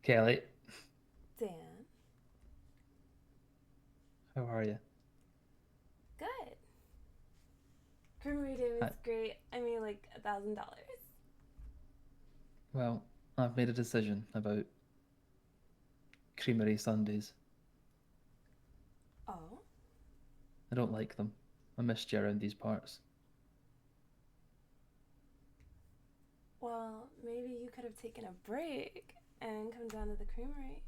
Kelly, Dan. how are you? Good. Creamery Day was Hi. great. I made like $1,000. Well, I've made a decision about creamery Sundays. Oh, I don't like them. I missed you around these parts. well, maybe you could have taken a break and come down to the creamery.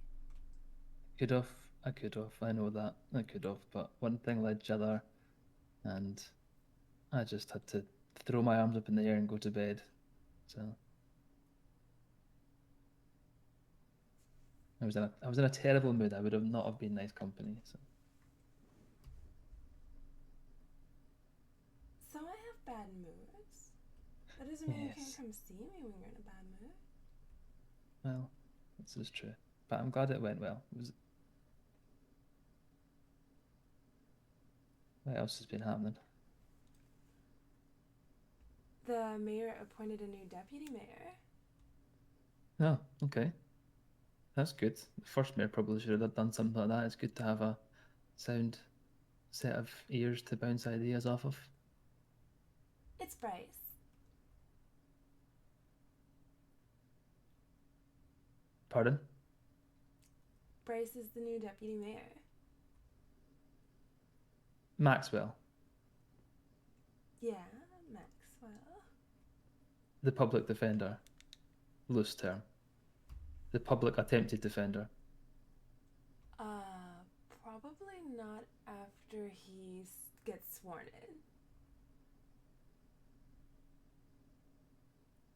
Could have, I could have, I know that. I could have, but one thing led to the other, and I just had to throw my arms up in the air and go to bed. So I was in a terrible mood. I would have not have been nice company. So So I have bad moods. That doesn't mean you can't yes, come see me when you're in a bad mood. well, this is true. But I'm glad it went well. What else has been happening? The mayor appointed a new deputy mayor. Oh, okay. That's good. The first mayor probably should have done something like that. It's good to have a sound set of ears to bounce ideas off of. It's Bryce. Pardon? Bryce is the new deputy mayor. Maxwell, Yeah, Maxwell. the public defender, loose term. The public attempted defender. Probably not after he gets sworn in.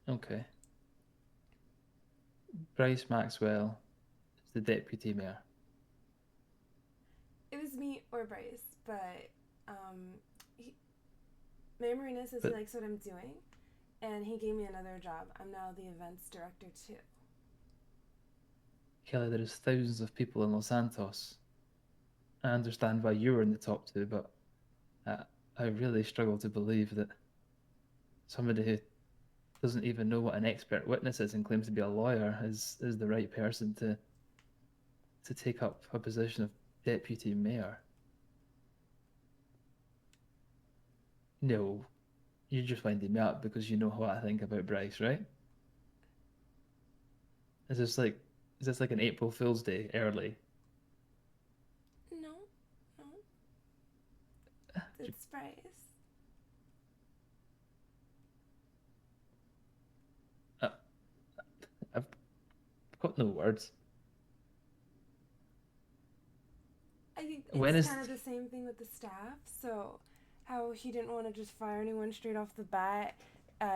Okay. Bryce Maxwell is the deputy mayor. It was me or Bryce, but he, Mayor Marina says he But likes what I'm doing, and he gave me another job. I'm now the events director too. Kelly, there is thousands of people in Los Santos. I understand why you were in the top two, but I, I really struggle to believe that somebody who doesn't even know what an expert witness is and claims to be a lawyer is the right person to take up a position of deputy mayor. No, you're just winding me up because you know what I think about Bryce, right? Is this like is this like an April Fool's Day early? No, no, it's Bryce. Uh, I've got no words. I think When it's is kind of the same thing with the staff. So, how he didn't want to just fire anyone straight off the bat,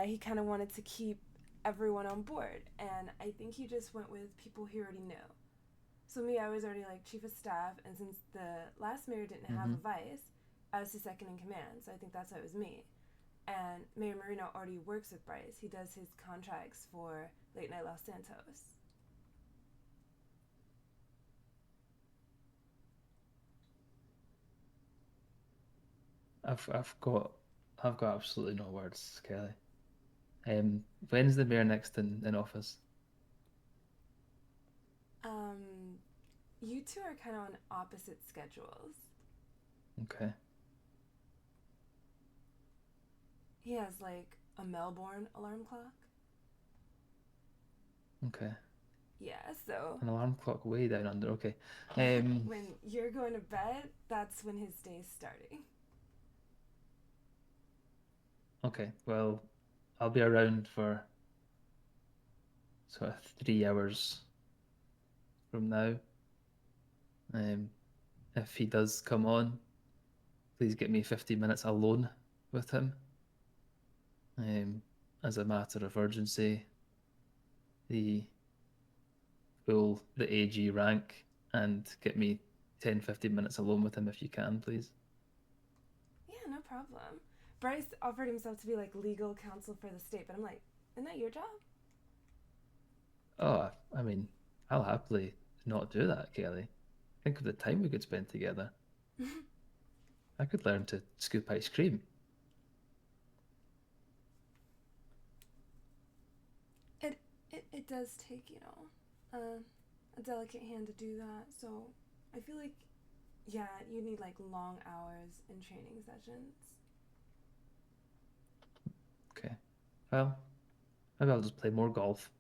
he kind of wanted to keep everyone on board. And I think he just went with people he already knew. So, me, I was already like chief of staff, and since the last mayor didn't have hmm a vice, I was his second in command. So, I think that's why it was me. And Mayor Marino already works with Bryce. He does his contracts for Late Night Los Santos. I've got absolutely no words, Kelly. When's the mayor next in office? Um, you two are kind of on opposite schedules. Okay, He has like a Melbourne alarm clock. okay. Yeah, so An alarm clock way down under. Okay. Um, when you're going to bed, that's when his day's starting. okay. Well, I'll be around for sort of 3 hours from now. Um, if he does come on, please get me 15 minutes alone with him. Um, as a matter of urgency, the the AG rank and get me 10, 15 minutes alone with him if you can, please. Yeah, no problem. Bryce offered himself to be like legal counsel for the state, but I'm like, isn't that your job? Oh, I mean, I'll happily not do that, Kelly. Think of the time we could spend together. I could learn to scoop ice cream. it, it does take, you know, a delicate hand to do that. So I feel like, yeah, you need like long hours in training sessions. Okay. Well, maybe I'll just play more golf.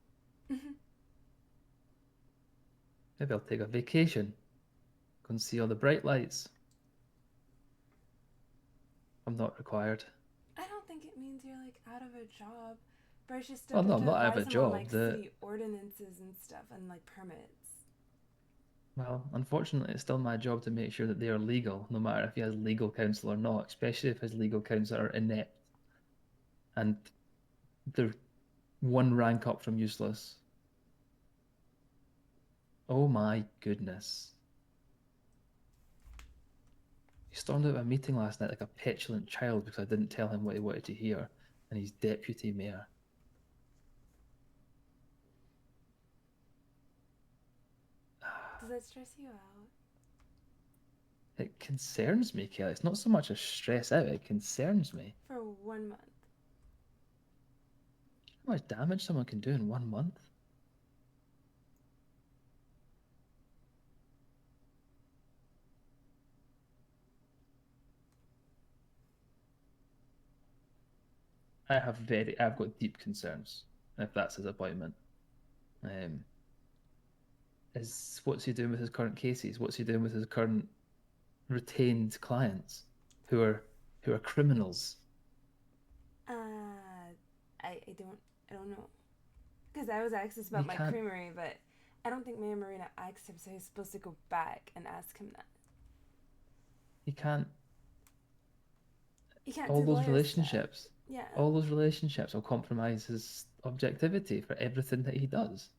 Maybe I'll take a vacation. Go and see all the bright lights. I'm not required. I don't think it means you're like out of a job. Bryce just Oh stepped no, up I'm to not out of a advise him on like job. city ordinances and stuff and like permits. Well, unfortunately, it's still my job to make sure that they are legal, no matter if he has legal counsel or not, especially if his legal counsel are inept and they're one rank up from useless. Oh my goodness. He stormed out of a meeting last night like a petulant child because I didn't tell him what he wanted to hear, and he's deputy mayor. Does that stress you out? It concerns me, Kelly. It's not so much a stress out, it concerns me. For 1 month. How much damage someone can do in 1 month? I've got deep concerns if that's his appointment. Um, is what's he doing with his current cases? What's he doing with his current retained clients who are criminals? I don't know. Because I was asked this He about my can't creamery, but I don't think Mayor Marina asked him, so he's supposed to go back and ask him that. he can't You can't all do those lawyer stuff. relationships Yeah. all those relationships will compromise his objectivity for everything that he does.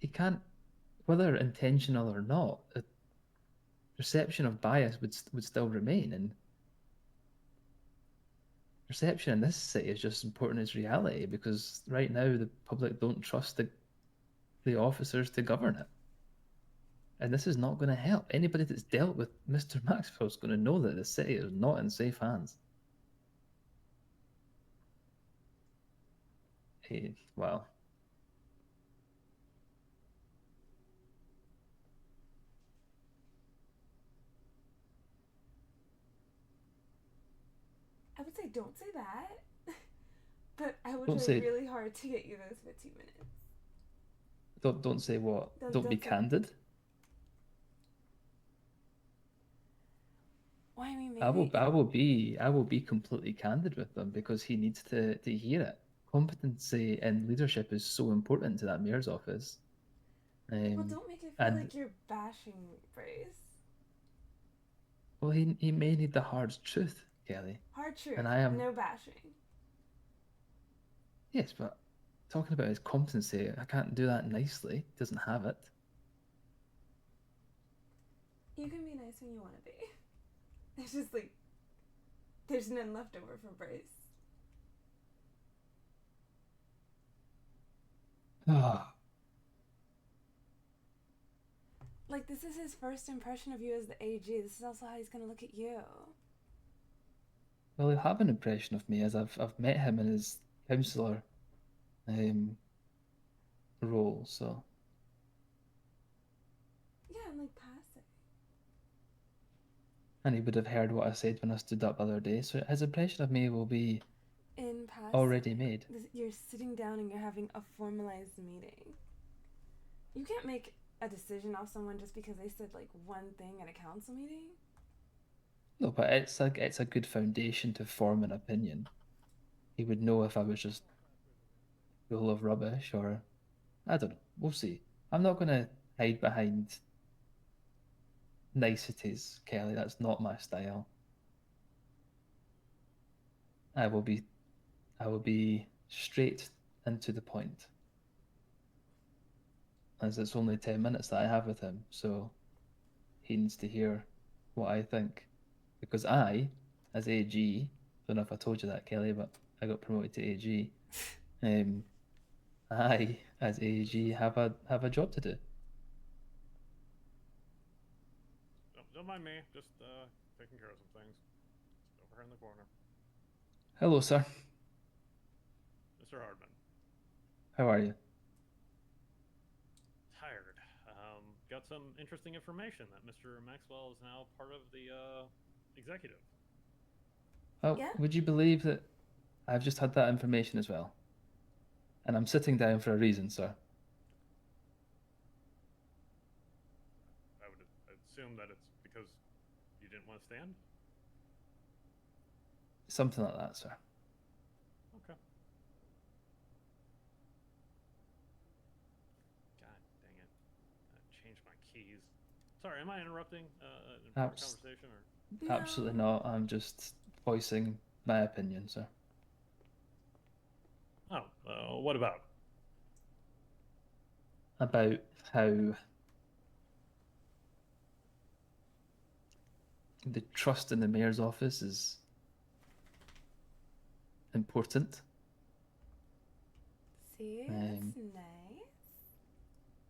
He can't, whether intentional or not, a perception of bias would still remain, and perception in this city is just as important as reality because right now the public don't trust the officers to govern it. And this is not going to help. Anybody that's dealt with Mr. Maxwell is going to know that the city is not in safe hands. Well, I would say don't say that, but I will don't try say really hard to get you those 15 minutes. don't say what. Don't be Don't say. candid. Well, I mean, I will maybe. I will be I will be completely candid with them because he needs to hear it. Competency and leadership is so important to that mayor's office. Well, Um, don't make it feel and like you're bashing Brace. well, he may need the hard truth, Kelly. Hard And truth, I am, no bashing. yes, but talking about his competency, I can't do that nicely. He doesn't have it. You can be nice when you want to be. It's just like there's none left over for Brace. Ah, Like, this is his first impression of you as the AG. This is also how he's gonna look at you. well, he'll have an impression of me as I've met him in his councillor um, role, so Yeah, and like passive. and he would have heard what I said when I stood up the other day. So his impression of me will be In passing, already made. you're sitting down and you're having a formalized meeting. You can't make a decision off someone just because they said like one thing at a council meeting. No, but it's a good foundation to form an opinion. He would know if I was just full of rubbish or I don't know. We'll see. I'm not gonna hide behind niceties, Kelly. That's not my style. I will be I will be straight and to the point, as it's only 10 minutes that I have with him, so he needs to hear what I think. Because I, as AG, don't know if I told you that, Kelly, but I got promoted to AG. Um, I, as AG, have a job to do. Don't mind me. Just taking care of some things. Just over here in the corner. Hello, sir. Mr. Hardman. How are you? got some interesting information that Mr. Maxwell is now part of the executive. Oh, Yeah. would you believe that I've just had that information as well? And I'm sitting down for a reason, sir. I would assume that it's because you didn't want to stand. Something like that, sir. Okay. God dang it! I changed my keys. Sorry, am I interrupting an important Abs- conversation or? Absolutely No. not. I'm just voicing my opinion, sir. Oh, what about? About how the trust in the mayor's office is important. See, Um, that's nice.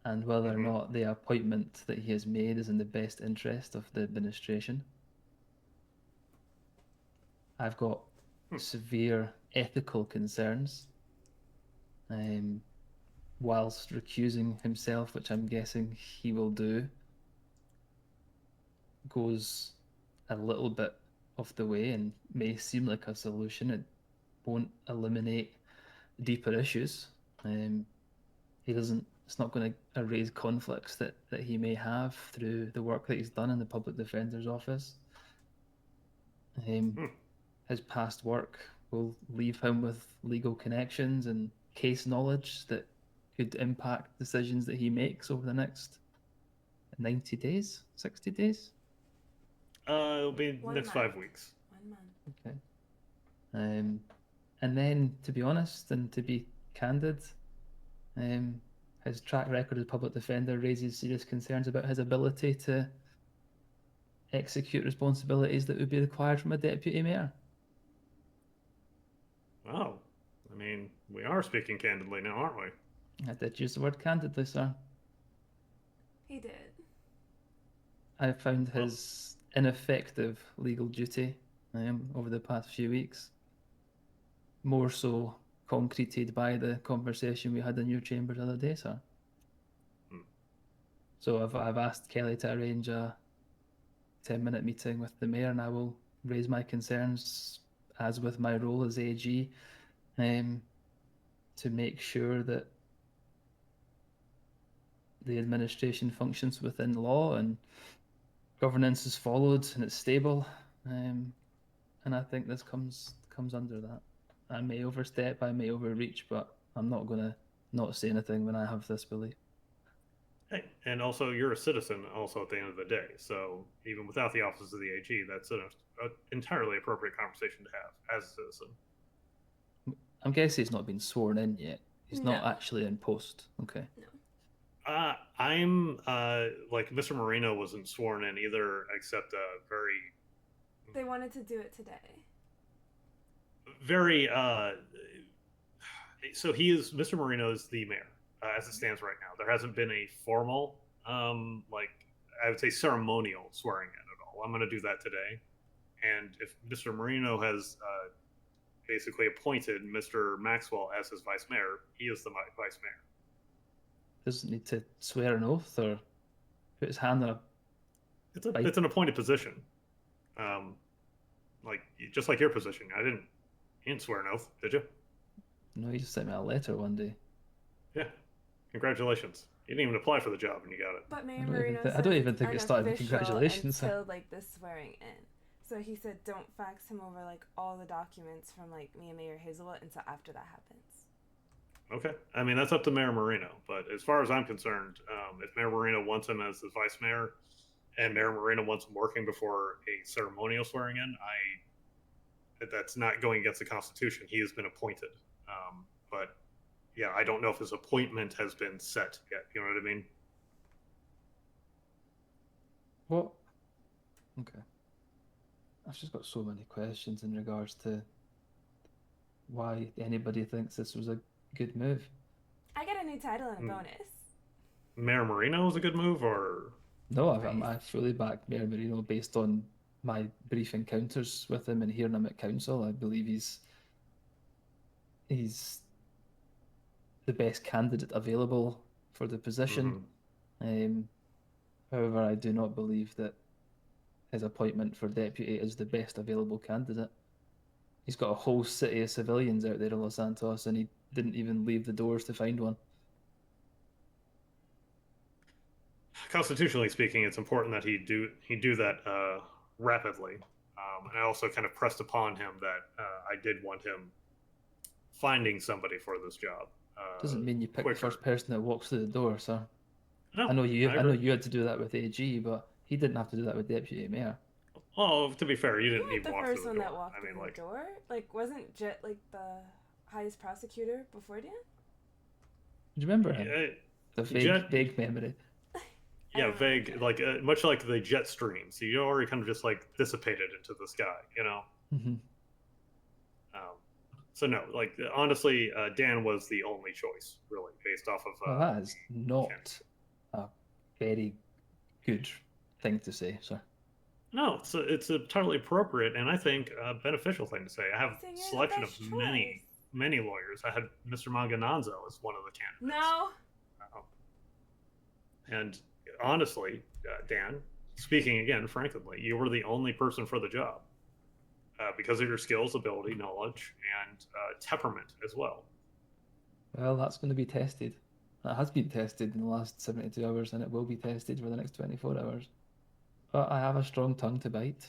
and whether or not the appointment that he has made is in the best interest of the administration. I've got severe ethical concerns, whilst recusing himself, which I'm guessing he will do, goes a little bit of the way and may seem like a solution. It won't eliminate deeper issues. He doesn't. It's not going to erase conflicts that he may have through the work that he's done in the public defender's office. His past work will leave him with legal connections and case knowledge that could impact decisions that he makes over the next 90 days, 60 days. It'll be next 5 weeks. 1 month. Okay. And then, to be honest and to be candid, his track record as public defender raises serious concerns about his ability to execute responsibilities that would be required from a deputy mayor. Oh, I mean, we are speaking candidly now, aren't we? I did use the word candidly, sir. He did. I found his ineffective legal duty over the past few weeks more so concreted by the conversation we had in your chambers the other day, sir. So I've asked Kelly to arrange a 10-minute meeting with the mayor, and I will raise my concerns, as with my role as AG, to make sure that the administration functions within law and governance is followed and it's stable. And I think this comes under that. I may overstep, I may overreach, but I'm not going to not say anything when I have this belief. Hey, and also you're a citizen also at the end of the day. So even without the office of the AG, that's an entirely appropriate conversation to have as a citizen. I'm guessing he's not been sworn in yet. He's not No. actually in post. Okay. No. I'm like Mr. Marino wasn't sworn in either, except very. They wanted to do it today. Very. So he is Mr. Marino is the mayor as it stands right now. There hasn't been a formal, like I would say, ceremonial swearing in at all. I'm going to do that today, and if Mr. Marino has basically appointed Mr. Maxwell as his vice mayor, he is the vice mayor. Doesn't need to swear an oath or put his hand on a. It's an appointed position, like just like your position. You didn't swear an oath, did you? No, he just sent me a letter one day. Yeah, congratulations. You didn't even apply for the job and you got it. But Mayor Marino I don't even said think it started with congratulations. until like the swearing in. So he said don't fax him over like all the documents from like me and Mayor Hazelwood until after that happens. Okay, I mean that's up to Mayor Marino, but as far as I'm concerned, if Mayor Marino wants him as the vice mayor, and Mayor Marino wants him working before a ceremonial swearing in, that's not going against the Constitution. He has been appointed, but yeah, I don't know if his appointment has been set yet. You know what I mean? What? Okay. I've just got so many questions in regards to why anybody thinks this was a good move. I get a new title and a bonus. Mayor Marino is a good move, or no? I fully back Mayor Marino based on my brief encounters with him and hearing him at council. I believe he's the best candidate available for the position. However, I do not believe that his appointment for deputy is the best available candidate. He's got a whole city of civilians out there in Los Santos, and he didn't even leave the doors to find one. Constitutionally speaking, it's important that he do that rapidly. And I also kind of pressed upon him that I did want him finding somebody for this job. Doesn't mean you pick quicker. the first person that walks through the door, sir. No, I know you. I I know agree. you had to do that with AG, but he didn't have to do that with deputy mayor. Well, to be fair, you You didn't weren't even the walk first through one the door. that walked I mean, through like, the door. Like, wasn't Jet like the highest prosecutor before Dan? Do you remember him? The Jet, vague memory. I yeah, don't vague, like much like the jet stream. So you already kind of just like dissipated into the sky, you know. Mm-hmm. Um, so no, like honestly, Dan was the only choice, really, based off of. Well, that is not a very good thing to say, sir. No, it's a totally appropriate and I think a beneficial thing to say. I have saying a you're the selection of best choice. many lawyers. I had Mr. Mangananzo as one of the candidates. No. And honestly, Dan, speaking again frankly, you were the only person for the job because of your skills, ability, knowledge, and temperament as well. Well, that's going to be tested. That has been tested in the last 72 hours, and it will be tested for the next 24 hours. But I have a strong tongue to bite.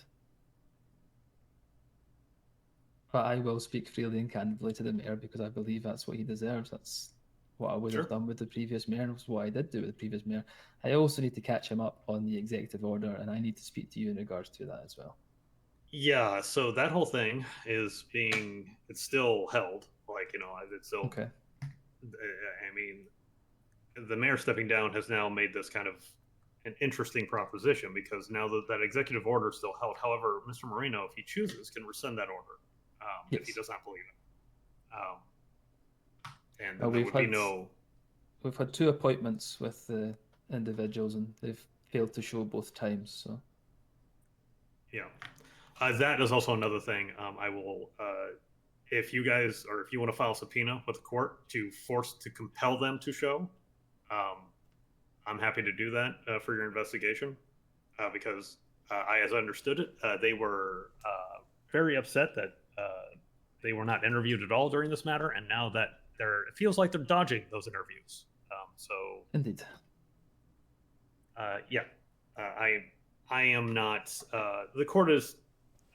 But I will speak freely and candidly to the mayor because I believe that's what he deserves. That's what I would have done with the previous mayor, and was what I did do with the previous mayor. I also need to catch him up on the executive order, and I need to speak to you in regards to that as well. Yeah, so that whole thing is it's still held. Like, you know, it's still. Okay. I mean, the mayor stepping down has now made this kind of an interesting proposition because now that executive order is still held. However, Mr. Moreno, if he chooses, can rescind that order if he does not believe it. And there would be no. We've had 2 appointments with the individuals, and they've failed to show both times. So. Yeah. That is also another thing. I will, if you guys, or if you want to file a subpoena with the court to compel them to show, I'm happy to do that for your investigation because as I understood it, they were very upset that they were not interviewed at all during this matter, and now that it feels like they're dodging those interviews. So indeed, yeah, I am not. The court is.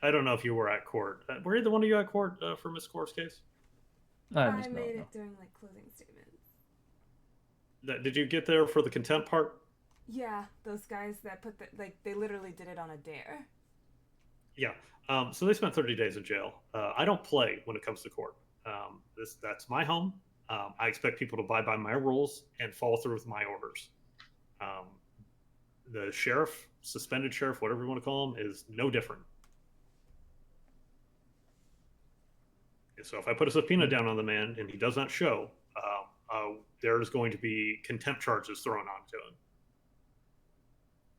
I don't know if you were at court. Were either one of you at court for Miss Core's case? I made it during like closing statements. Did you get there for the contempt part? Yeah, those guys that they literally did it on a dare. Yeah. So they spent 30 days in jail. I don't play when it comes to court. That's my home. I expect people to abide by my rules and follow through with my orders. The sheriff, suspended sheriff, whatever you want to call him, is no different. So if I put a subpoena down on the man and he does not show, there's going to be contempt charges thrown onto him.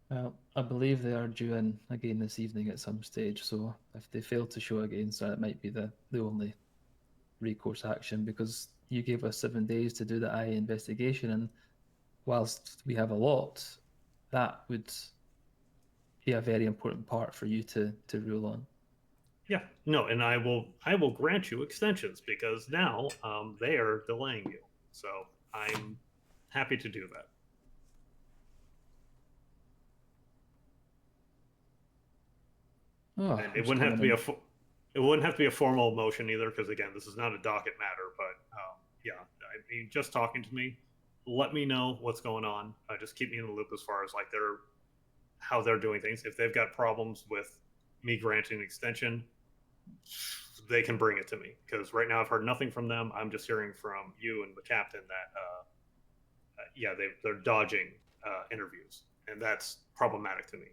Well, I believe they are due in again this evening at some stage, so if they fail to show again, so it might be the only recourse action, because you gave us 7 days to do the IA investigation, and whilst we have a lot, that would be a very important part for you to rule on. Yeah, no, and I will grant you extensions because now they are delaying you. So I'm happy to do that. Oh, and it wouldn't have to be a formal motion either, because again, this is not a docket matter. But yeah, I mean, just talking to me, let me know what's going on. Just keep me in the loop as far as like how they're doing things. If they've got problems with me granting an extension, they can bring it to me, because right now I've heard nothing from them. I'm just hearing from you and the captain that yeah, they're dodging interviews, and that's problematic to me.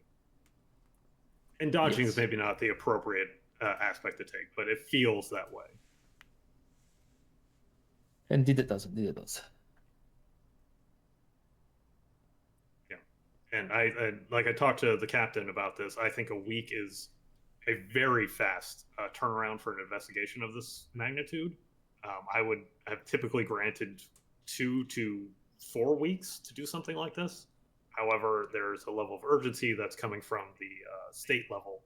And dodging is maybe not the appropriate aspect to take, but it feels that way. Indeed it does. Indeed it does. Yeah. And I talked to the captain about this. I think a week is a very fast turnaround for an investigation of this magnitude. I would have typically granted 2 to 4 weeks to do something like this. However, there's a level of urgency that's coming from the state level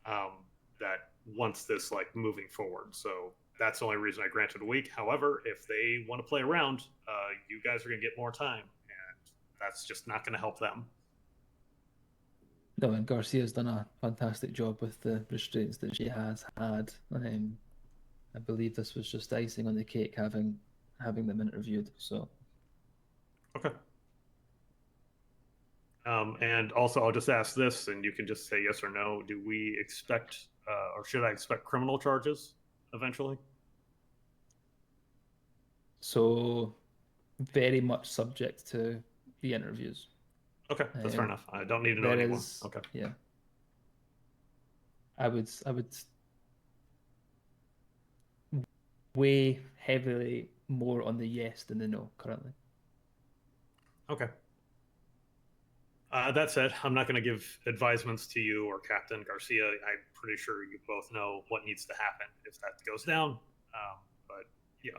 that wants this like moving forward. So that's the only reason I granted a week. However, if they want to play around, you guys are going to get more time, and that's just not going to help them. No, and Garcia's done a fantastic job with the restraints that she has had. I believe this was just icing on the cake having them interviewed. So Okay. And also, I'll just ask this, and you can just say yes or no. Do we expect, or should I expect criminal charges eventually? so very much subject to the interviews. Okay, that's fair Um, enough. I don't need to know there anymore. is, Okay. yeah. I would weigh heavily more on the yes than the no currently. Okay. That said, I'm not going to give advisements to you or Captain Garcia. I'm pretty sure you both know what needs to happen if that goes down. But yeah,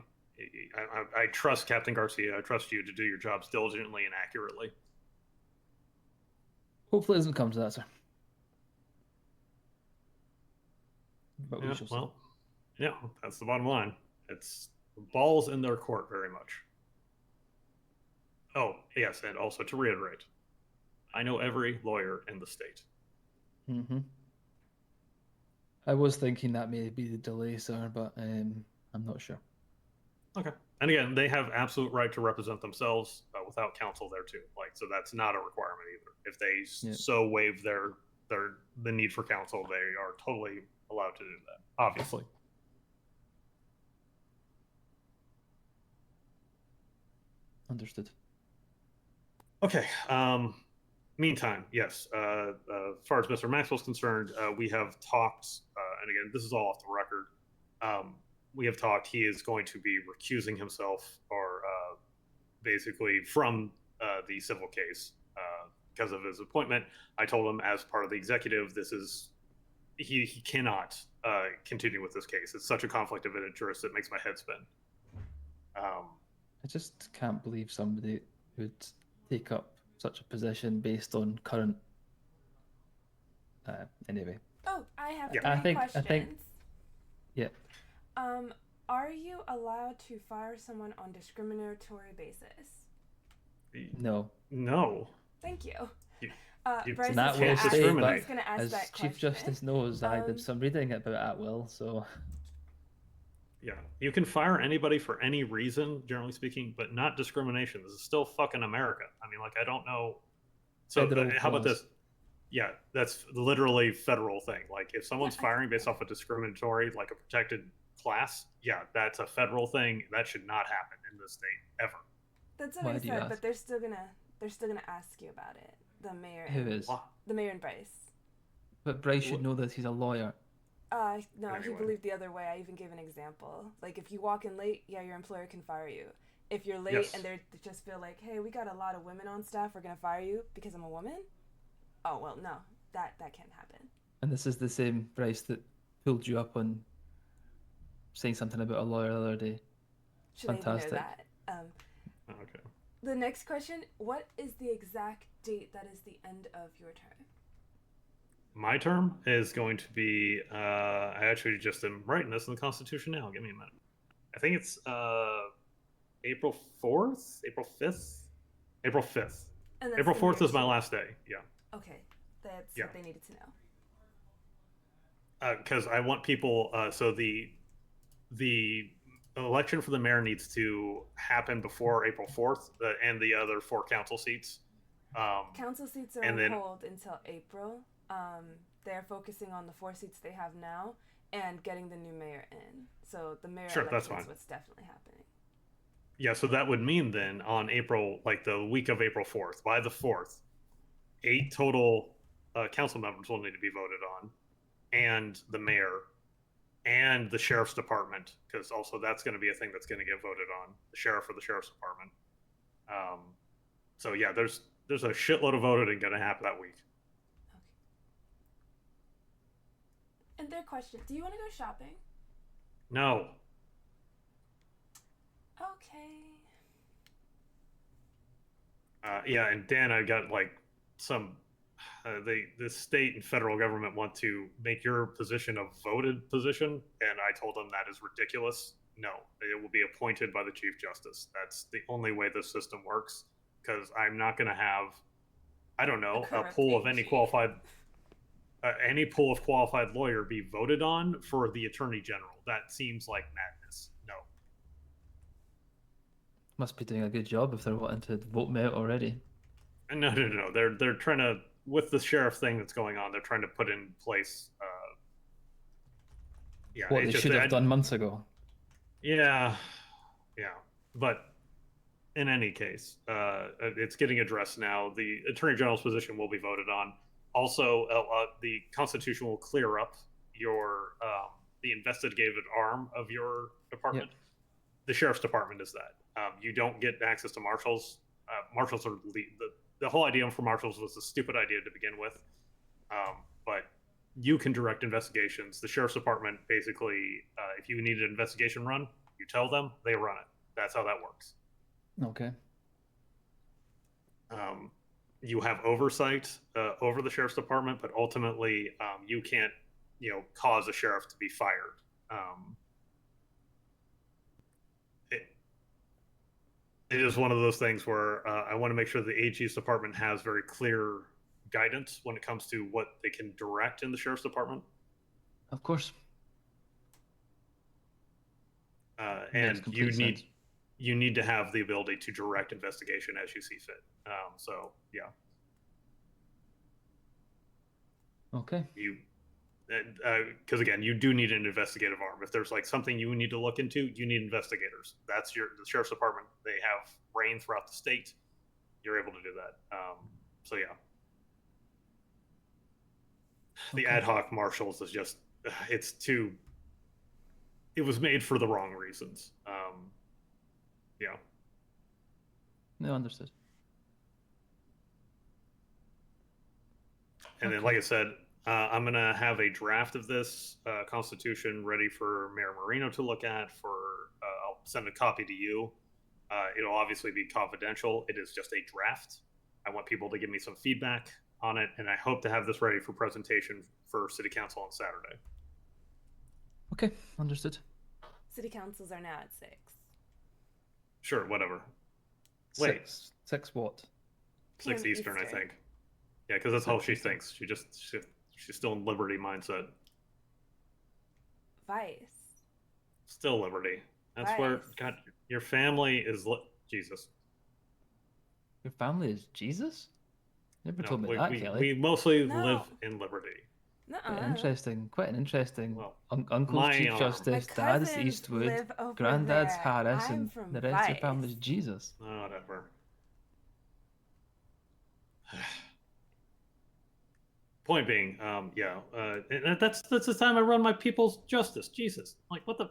I trust Captain Garcia. I trust you to do your jobs diligently and accurately. Hopefully, it doesn't come to that, sir. But we Yeah, shall see. well, yeah, that's the bottom line. It's balls in their court, very much. Oh, yes, and also to reiterate, I know every lawyer in the state. Mm-hmm. I was thinking that may be the delay, sir, but I'm not sure. Okay. And again, they have absolute right to represent themselves without counsel there too. Like, so that's not a requirement either. If they so waive the need for counsel, they are totally allowed to do that. Obviously. Understood. Okay. Meantime, yes. As far as Mr. Maxwell's concerned, we have talked, and again, this is all off the record. We have talked. He is going to be recusing himself, or basically from the civil case because of his appointment. I told him as part of the executive, he cannot continue with this case. It's such a conflict of interest that makes my head spin. I just can't believe somebody would take up such a position based on current. Anyway. Oh, I have Yeah. three I think. questions. Are you allowed to fire someone on discriminatory basis? No. No. Thank you. Bryce That will can't stay, discriminate. but ask as that Chief question. Justice knows, I did some reading about at will, so. Yeah, you can fire anybody for any reason, generally speaking, but not discrimination. This is still fucking America. I mean, like, I don't know. So how about this? Yeah, that's literally federal thing. Like, if someone's firing based off a discriminatory, like a protected class, yeah, that's a federal thing. That should not happen in this state ever. That's what I said, but they're still gonna ask you about it. The mayor. Who is? The mayor and Bryce. But Bryce should know that he's a lawyer. No, anyway. He believed the other way. I even gave an example. Like, if you walk in late, yeah, your employer can fire you. If you're late and they just feel like, hey, we got a lot of women on staff, we're gonna fire you because I'm a woman. Oh well, no, that can't happen. And this is the same Bryce that pulled you up on saying something about a lawyer the other day. Fantastic. Know that. Okay. The next question: what is the exact date that is the end of your term? My term is going to be. I actually just am writing this in the Constitution now. Give me a minute. I think it's April 4th, April 5th, April 5th. April 4th is my last day. Yeah. Okay, that's what they needed to know. Because I want people. So the election for the mayor needs to happen before April 4th, and the other 4 council seats. Council seats are on hold until April. They're focusing on the 4 seats they have now and getting the new mayor in. So the mayor election is what's definitely happening. Yeah, so that would mean then on April, like the week of April 4th, by the 4th, 8 total council members will need to be voted on, and the mayor, and the sheriff's department, because also that's going to be a thing that's going to get voted on, the sheriff or the sheriff's department. So yeah, there's a shitload of voting going to happen that week. Okay. And their question: do you want to go shopping? No. Okay. Yeah, and Dan, I got like some. The state and federal government want to make your position a voted position, and I told them that is ridiculous. No, it will be appointed by the chief justice. That's the only way the system works. Because I'm not going to have, I don't A know, a corrupt pool of AG. any pool of qualified lawyer be voted on for the attorney general. That seems like madness. No. Must be doing a good job if they're wanting to vote me out already. No. They're trying to, with the sheriff thing that's going on. They're trying to put in place. Yeah, What it's they just should have done months ago. yeah, yeah. But in any case, it's getting addressed now. The attorney general's position will be voted on. Also, the Constitution will clear up your the investigative arm of your department. Yep. The sheriff's department is that. You don't get access to marshals. Marshals are the whole idea for marshals was a stupid idea to begin with. But you can direct investigations. The sheriff's department basically, if you need an investigation run, you tell them, they run it. That's how that works. Okay. You have oversight over the sheriff's department, but ultimately, you can't, cause a sheriff to be fired. It is one of those things where I want to make sure the AG's department has very clear guidance when it comes to what they can direct in the sheriff's department. Of course. And you need to have the ability to direct investigation as you see fit. So yeah. Okay. Because again, you do need an investigative arm. If there's like something you need to look into, you need investigators. That's the sheriff's department. They have reign throughout the state. You're able to do that. So yeah. The ad hoc marshals is just, it's too, it was made for the wrong reasons. Yeah. No, understood. And then, like I said, I'm going to have a draft of this Constitution ready for Mayor Marino to look at. I'll send a copy to you. It'll obviously be confidential. It is just a draft. I want people to give me some feedback on it, and I hope to have this ready for presentation for City Council on Saturday. Okay, understood. City councils are now at 6. Sure, whatever. Wait. 6 what? 6 Eastern, I think. Yeah, because that's how she thinks. She's still in Liberty mindset. Vice. Still Liberty. That's where God, your family is. Jesus. Your family is Jesus? Never told me that, Kelly. We mostly live in Liberty. Quite an interesting. Well, Uncle's Chief Justice, Dad's Eastwood, Granddad's Harris, and the rest of your family's Jesus. Oh, whatever. Point being, and that's the time I run my people's justice. Jesus, like what the?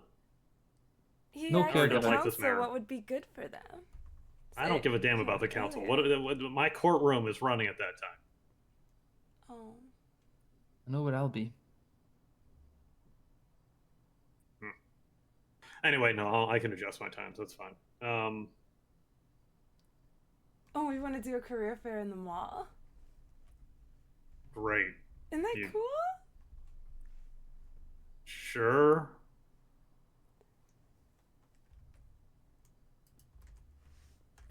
No caregiver. Like this mayor. What would be good for them? I don't give a damn about the council. What my courtroom is running at that time. Oh. I know where I'll be. Anyway, no, I can adjust my times. That's fine. Oh, we want to do a career fair in the mall. Great. Isn't that cool? Sure.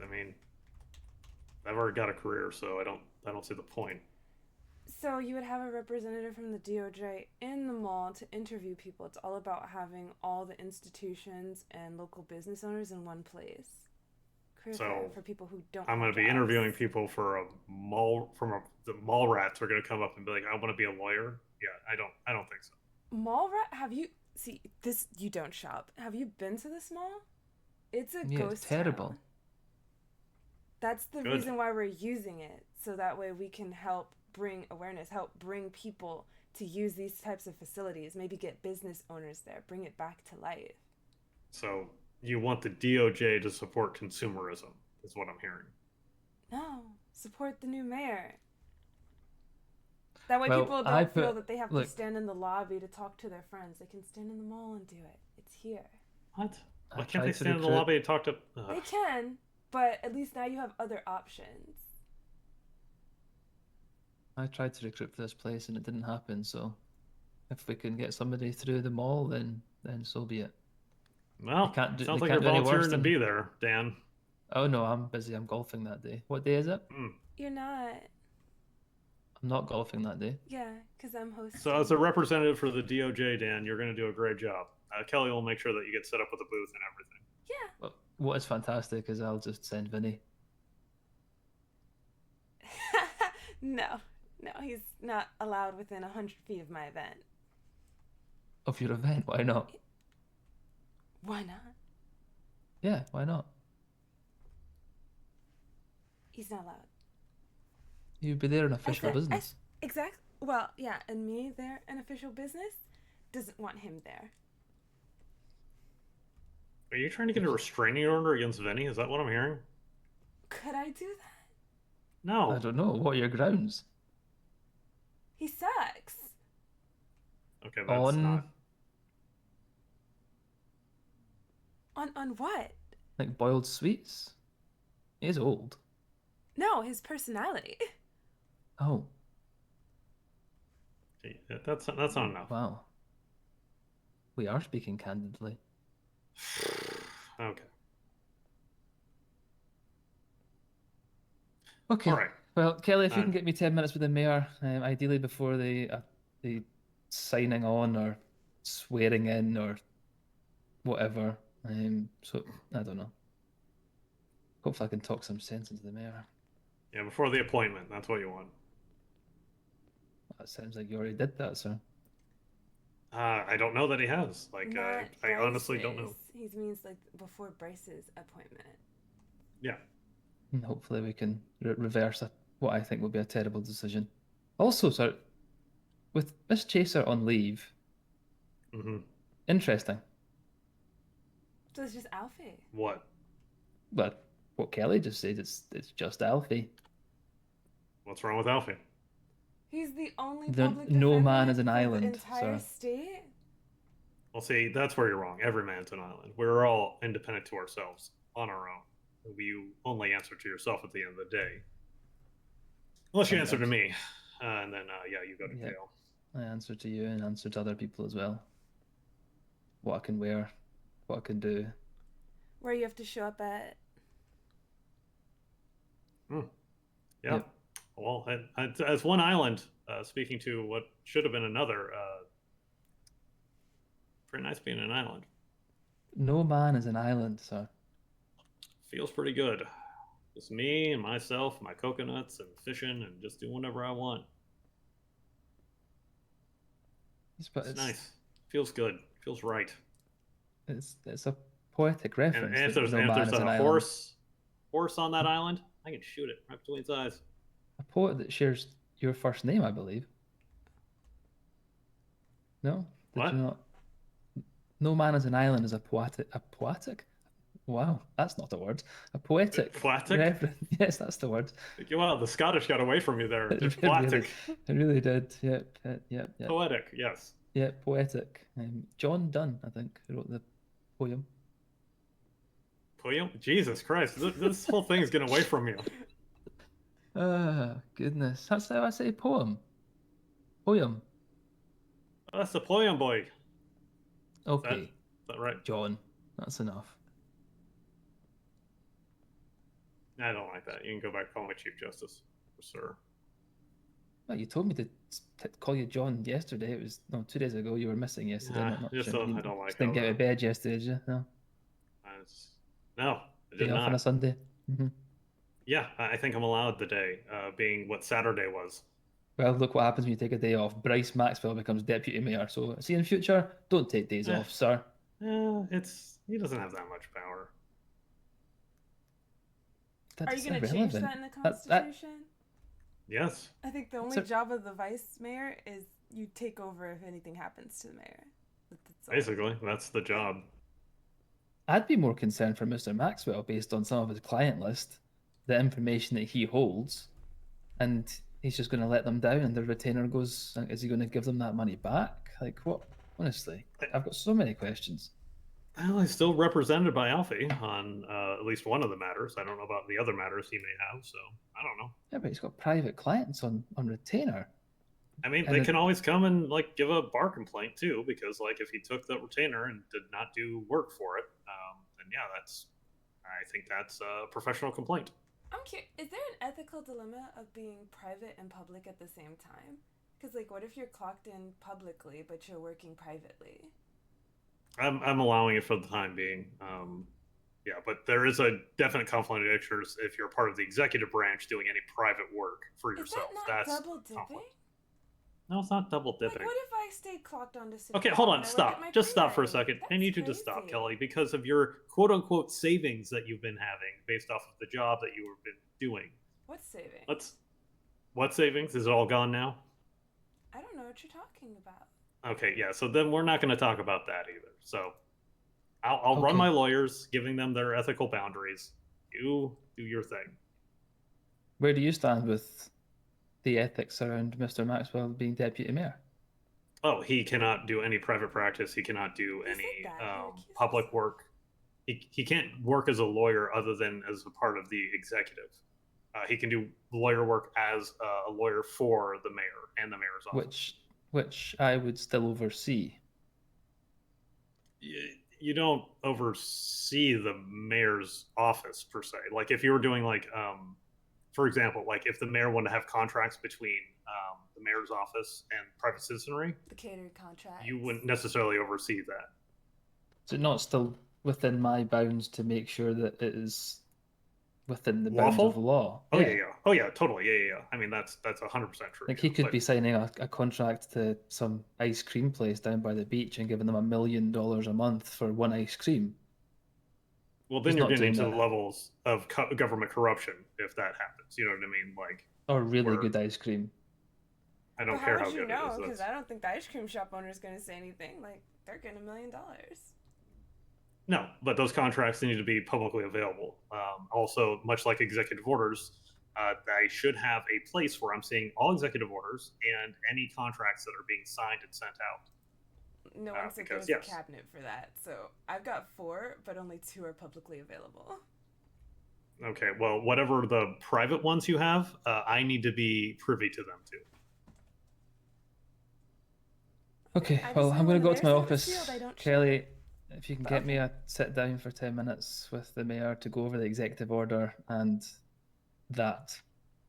I mean, I've already got a career, so I don't see the point. So you would have a representative from the DOJ in the mall to interview people. It's all about having all the institutions and local business owners in one place. So for people who don't. I'm going to be interviewing people for a mall. The mall rats are going to come up and be like, "I want to be a lawyer." Yeah, I don't think so. Mall rat? Have you see this? You don't shop. Have you been to this mall? It's a ghost. It's terrible. Town. That's the reason why we're using it, so that way we can help bring awareness, help bring people to use these types of facilities. Maybe get business owners there, bring it back to life. So. You want the DOJ to support consumerism, is what I'm hearing. No, support the new mayor. That way people don't feel that they have to stand in the lobby to talk to their friends. They can stand in the mall and do it. It's here. What? Why can't they stand in the lobby and talk to... They can, but at least now you have other options. I tried to recruit for this place and it didn't happen. So if we can get somebody through the mall, then so be it. Well, They sounds like can't you're do any worse volunteering to than. be there, Dan. Oh no, I'm busy. I'm golfing that day. What day is it? You're not. I'm not golfing that day. Yeah, because I'm hosting. So, as a representative for the DOJ, Dan, you're going to do a great job. Kelly will make sure that you get set up with a booth and everything. Yeah. Well, what is fantastic is I'll just send Vinny. No, he's not allowed within 100 feet of my event. Of your event? Why not? Why not? Yeah, why not? He's not allowed. You'd be there in official business. Exactly. Well, yeah, and me there in official business doesn't want him there. Are you trying to get a restraining order against Vinny? Is that what I'm hearing? Could I do that? No. I don't know. What are your grounds? He sucks. Okay, that's not. On what? Like boiled sweets? He's old. No, his personality. Oh. That's not enough. Wow. We are speaking candidly. Okay. Okay. All right. Well, Kelly, if you can get me 10 minutes with the mayor, ideally before the signing on or swearing in or whatever. So I don't know. Hopefully, I can talk some sense into the mayor. Yeah, before the appointment. That's what you want. That sounds like you already did that, sir. I don't know that he has. Like, I honestly don't know. He means like before Bryce's appointment. Yeah. And hopefully, we can reverse what I think will be a terrible decision. Also, sir, with Miss Chaser on leave. Interesting. So it's just Alfie. What? But what Kelly just said, it's just Alfie. What's wrong with Alfie? He's the only public no man is an for island, the entire sir. state. Well, see, that's where you're wrong. Every man's an island. We're all independent to ourselves, on our own. You only answer to yourself at the end of the day. Unless you answer to me. And then, you go to jail. I answer to you and answer to other people as well. What I can wear, what I can do. Where you have to show up at. Yeah. Yep. Well, as one island, speaking to what should have been another, pretty nice being an island. No man is an island, sir. Feels pretty good. Just me and myself, my coconuts, and fishing, and just doing whatever I want. It's nice. Feels good. Feels right. It's a poetic reference. And if there's a horse on that island, I can shoot it right between its eyes. A poet that shares your first name, I believe. No? Did you not? No man is an island is a poetic? Wow, that's not a word. A poetic. Poetic? Reference. Yes, that's the word. Wow, the Scottish got away from you there. It's poetic. It really did. Yep. Poetic, yes. Yeah, poetic. John Donne, I think, who wrote the poem. Poem? Jesus Christ, this whole thing is getting away from you. Goodness. That's how I say poem. Poem. Oh, that's the poem boy. Okay. Is that right? John, that's enough. I don't like that. You can go back and call me Chief Justice, sir. Well, you told me to call you John yesterday. It was 2 days ago. You were missing yesterday. I don't like. Didn't get out of bed yesterday, did you? No. No, I did Day off not. on a Sunday. Mm-hmm. Yeah, I think I'm allowed the day, being what Saturday was. Well, look what happens when you take a day off. Bryce Maxwell becomes deputy mayor. So, see in future, don't take days off, sir. He doesn't have that much power. Are you going to change that in the Constitution? Yes. I think the only job of the vice mayor is you take over if anything happens to the mayor. Basically, that's the job. I'd be more concerned for Mr. Maxwell based on some of his client list, the information that he holds, and he's just going to let them down and the retainer goes, is he going to give them that money back? Like, what? Honestly, I've got so many questions. Well, he's still represented by Alfie on at least one of the matters. I don't know about the other matters he may have, so I don't know. Yeah, but he's got private clients on retainer. I mean, And they can always come and like give a bar complaint too, because like if he took the retainer and did not do work for it, then yeah, I think that's a professional complaint. I'm curious, is there an ethical dilemma of being private and public at the same time? Because, like, what if you're clocked in publicly but you're working privately? I'm allowing it for the time being. Yeah, but there is a definite conflict of interest if you're part of the executive branch doing any private work for Is that yourself. not That's double dipping? conflict. No, it's not double Like, dipping. what if I stayed clocked on to City Okay, Hall hold on, and I work at stop. my Just stop for a creamery? second. I That's need you to crazy. stop, Kelly, because of your quote unquote savings that you've been having based off of the job that you have been doing. What's saving? What savings? Is it all gone now? I don't know what you're talking about. Okay, yeah, so then we're not going to talk about that either. So I'll run Okay. my lawyers, giving them their ethical boundaries. You do your thing. Where do you stand with the ethics around Mr. Maxwell being deputy mayor? Oh, he cannot do any private practice. He cannot do He said any that. He recused public himself. work. He can't work as a lawyer other than as a part of the executive. He can do lawyer work as a lawyer for the mayor and the mayor's office. Which I would still oversee. You don't oversee the mayor's office per se. Like if you were doing like, for example, like if the mayor wanted to have contracts between the mayor's office and private citizenry, The catered contract. you wouldn't necessarily oversee that. Is it not still within my bounds to make sure that it is within the bounds Lawful? of law? Oh yeah, yeah. Oh yeah, totally. Yeah. I mean that's 100% true. Like yeah. he could But be signing a contract to some ice cream place down by the beach and giving them $1 million a month for one ice cream. well, then He's you're not getting doing into the that. levels of government corruption if that happens. You know what I mean? Like Or really where good ice cream. I don't But care how how would you good it know? is. Because I don't think the ice cream shop owner is going to say anything. Like, they're getting $1 million. No, but those contracts need to be publicly available. Also, much like executive orders, I should have a place where I'm seeing all executive orders and any contracts that are being signed and sent out. No one said because, there's yes. a cabinet for that. So I've got 4, but only 2 are publicly available. Okay, well, whatever the private ones you have, I need to be privy to them too. Okay, I just well, know I'm going when to go the to my mayor's office. sealed, I don't Kelly, if you can But get me okay. a sit down for 10 minutes with the mayor to go over the executive order and that,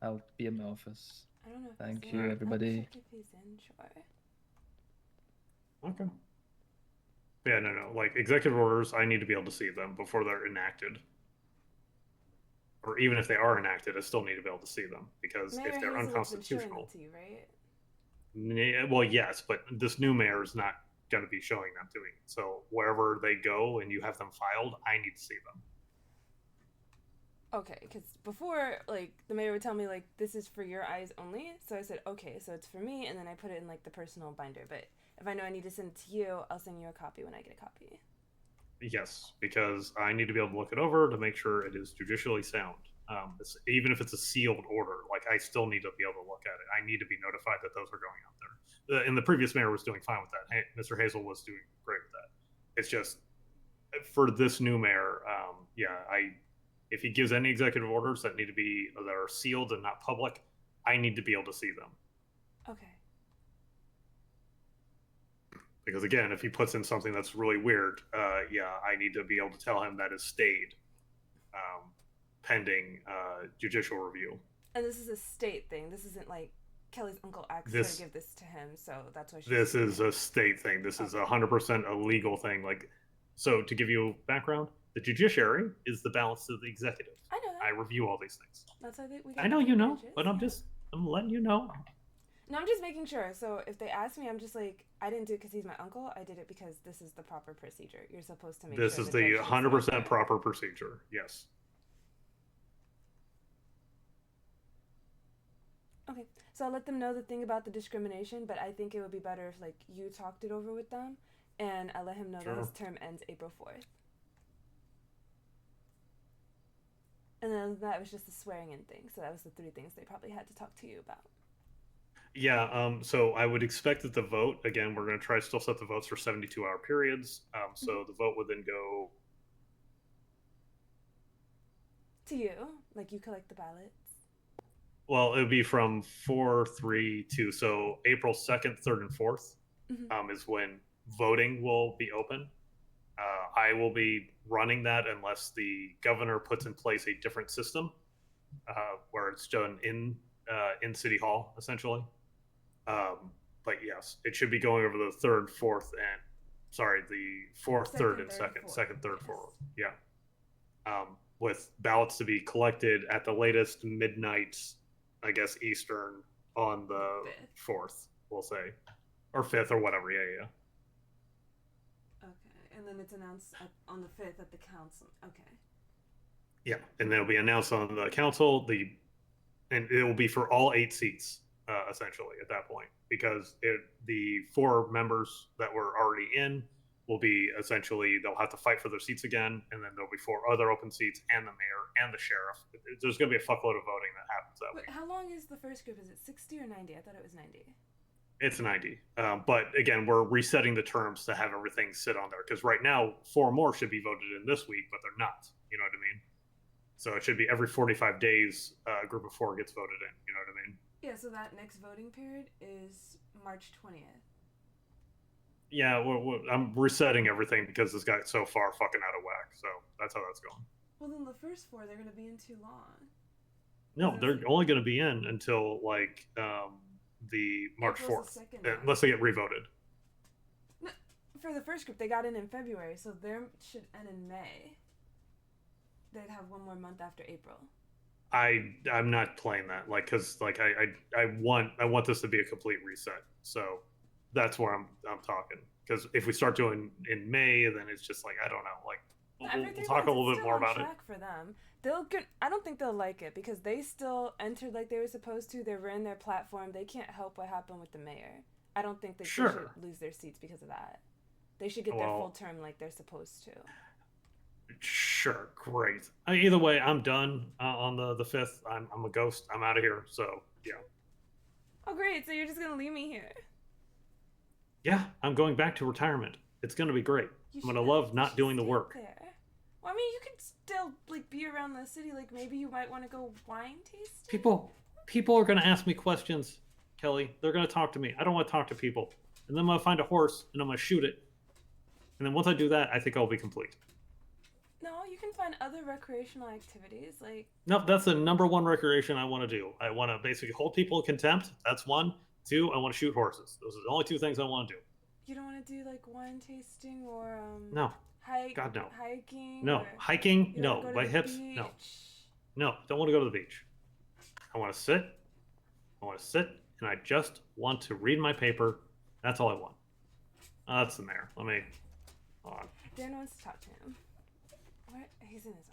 I'll be in my office. I don't know if Thank he's you, in. everybody. I'll check if he's in, sure. Okay. Yeah, no. Like executive orders, I need to be able to see them before they're enacted. Or even if they are enacted, I still need to be able to see them because Mayor if they're Hazelwood's been showing unconstitutional, them to you, right? well, yes, but this new mayor is not going to be showing them to me. So wherever they go and you have them filed, I need to see them. Okay, because before, like, the mayor would tell me, like, this is for your eyes only. So I said, okay, so it's for me, and then I put it in, like, the personal binder. But if I know I need to send it to you, I'll send you a copy when I get a copy. Yes, because I need to be able to look it over to make sure it is judicially sound. Even if it's a sealed order, like I still need to be able to look at it. I need to be notified that those are going out there. And the previous mayor was doing fine with that. Mr. Hazel was doing great with that. It's just for this new mayor, if he gives any executive orders that are sealed and not public, I need to be able to see them. Okay. Because again, if he puts in something that's really weird, I need to be able to tell him that is stayed, pending judicial review. And this is a state thing. This isn't like Kelly's uncle asked her to give this to him, so that's why she's. This is a state thing. This is 100% a legal thing. Like, so to give you background, the judiciary is the balance of the executive. I know that. I review all these things. That's why we. I know you know, but I'm letting you know. No, I'm just making sure. So if they ask me, I'm just like, I didn't do it because he's my uncle. I did it because this is the proper procedure. You're supposed to make this sure. This is the 100% proper procedure. Yes. Okay, so I'll let them know the thing about the discrimination, but I think it would be better if like you talked it over with them, and I let him know that his term ends April 4th. And then that was just the swearing in thing. So that was the 3 things they probably had to talk to you about. Yeah, so I would expect that the vote, again, we're going to try to still set the votes for 72-hour periods. Mhm. So the vote would then go, To you, like you collect the ballots. well, it would be from 4, 3, 2. So April 2nd, 3rd, and 4th Hmm. is when voting will be open. I will be running that unless the governor puts in place a different system where it's done in City Hall, essentially. Um, but yes, it should be going over the third, fourth, and sorry, the fourth, third, Second, and third, second, fourth. second, third, Yes. fourth. Yeah. With ballots to be collected at the latest midnight, I guess Eastern on The the fifth. fourth, we'll say, or fifth, or whatever. Yeah, yeah. Okay, and then it's announced on the 5th at the council. Okay. Yeah, and then it'll be announced on the council. And it will be for all 8 seats, essentially at that point, because the 4 members that were already in will be essentially they'll have to fight for their seats again, and then there'll be 4 other open seats, and the mayor and the sheriff. There's going to be a fuckload of voting that happens that Wait, week. how long is the first group? Is it 60 or 90? I thought it was 90. It's 90, but again, we're resetting the terms to have everything sit on there because right now 4 more should be voted in this week, but they're not. You know what I mean? So it should be every 45 days, a group of 4 gets voted in. You know what I mean? Yeah, so that next voting period is March 20th. Yeah, I'm resetting everything because this got so far fucking out of whack. So that's how that's going. Well, then the first 4, they're going to be in too long. No, they're only going to be in until like the March April's the 4th, second one. unless they get revoted. No, for the first group, they got in February, so their should end in May. They'd have one more month after April. I'm not playing that because I want this to be a complete reset. So that's where I'm talking because if we start doing in May, then it's just like I don't know. Like we'll talk a little bit more about it. For them. I don't think they'll like it because they still entered like they were supposed to. They ran their platform. They can't help what happened with the mayor. I don't think they should lose their seats because of that. They should get their full term like they're supposed to. Sure, great. Either way, I'm done on the 5th. I'm a ghost. I'm out of here. So yeah. Oh great! So you're just gonna leave me here? Yeah, I'm going back to retirement. It's gonna be great. I'm gonna love not doing the work. There. Well, I mean, you could still like be around the city. Like maybe you might want to go wine tasting. People are gonna ask me questions, Kelly. They're gonna talk to me. I don't want to talk to people. And then I'm gonna find a horse and I'm gonna shoot it. And then once I do that, I think I'll be complete. No, you can find other recreational activities like. No, that's the number one recreation I want to do. I want to basically hold people in contempt. That's 1. 2, I want to shoot horses. Those are the only 2 things I want to do. You don't want to do like wine tasting or No. God no. Hiking. No. Hiking. No. My hips. Beach. No. No. Don't want to go to the beach. I want to sit. And I just want to read my paper. That's all I want. That's the mayor. Let me. Hold on. Dan wants to talk to him. Where? He's in his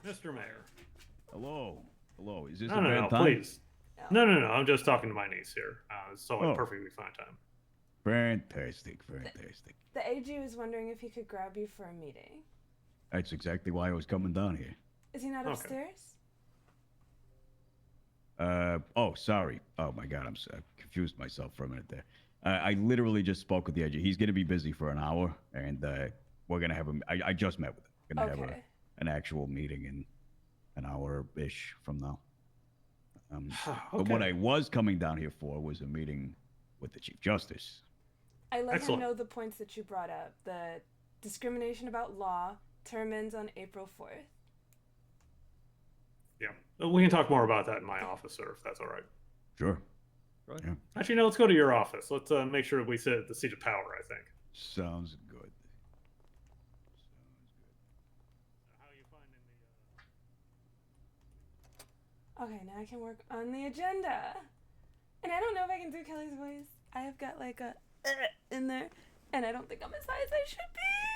office. Mr. Mayor. Hello. Is this no, a bad no, time? please. No. I'm just talking to my niece here. It's totally perfectly fine time. Fantastic. The AG was wondering if he could grab you for a meeting. That's exactly why I was coming down here. Is he not upstairs? Oh, sorry. Oh my God, I confused myself for a minute there. I literally just spoke with the AG. He's gonna be busy for an hour, and we're gonna have I just met with him. We're gonna have an actual meeting in an hour-ish from now. But what I was coming down here for was a meeting with the Chief Justice. I let him know the points that you brought up. The discrimination about law, term ends on April 4th. Yeah. We can talk more about that in my office, sir, if that's all right. Sure. Right. Yeah. Actually, no, let's go to your office. Let's make sure we sit at the seat of power, I think. Sounds good. How are you finding Okay, now I can work on the agenda. And I don't know if I can do Kelly's voice. I have got like a in there, and I don't think I'm as high as I should be.